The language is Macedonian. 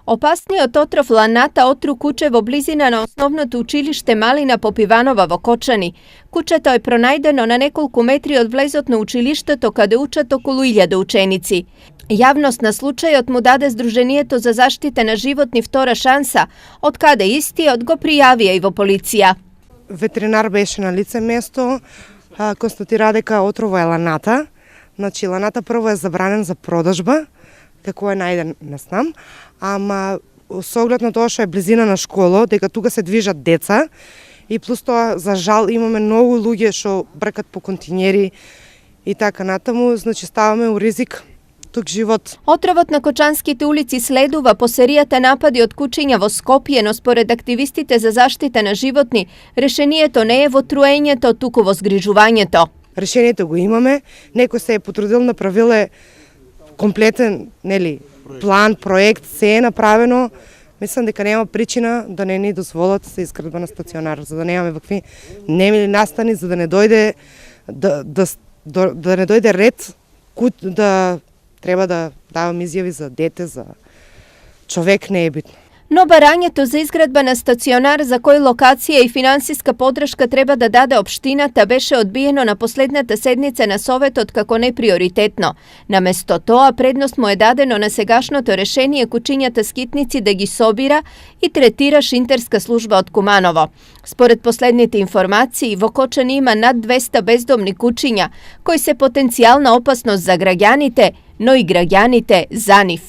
Опасниот отров ланата отру куче во близина на основното училиште Малина Попиванова во Кочани. Кучето е пронајдено на неколку метри од влезот на училиштето каде учат околу 1000 ученици. Јавност на случајот му даде Сдруженијето за заштита на животни Втора шанса, од каде истиот го пријавија и во полиција. Ветеринар беше на лице место, констатира дека отрова е ланата. Значи, ланата прво е забранен за продажба, како е најден не знам, ама со оглед на тоа што е близина на школа, дека тука се движат деца и плюс тоа, за жал, имаме многу луѓе што бркат по континери и така натаму, значи ставаме у ризик тук живот. Отровот на кочанските улици следува по серијата напади од кучиња во Скопје, но според активистите за заштита на животни, решението не е во труењето, туку во згрижувањето. Решението го имаме, некој се е потрудил, направил е комплетен, план, проект, се е направено. Мислам дека нема причина да не ни дозволат се изградба на стационар, за да немаме вакви немили настани, за да не дојде да не дојде ред, да треба да давам изјави за дете, за човек, не е битно. Но барањето за изградба на стационар за кој локација и финансиска подршка треба да даде општината беше одбиено на последната седница на Советот како неприоритетно. Наместо тоа, предност му е дадено на сегашното решение кучињата скитници да ги собира и третира шинтерска служба од Куманово. Според последните информации, во Кочани има над 200 бездомни кучиња, кои се потенцијална опасност за граѓаните, но и граѓаните за нив.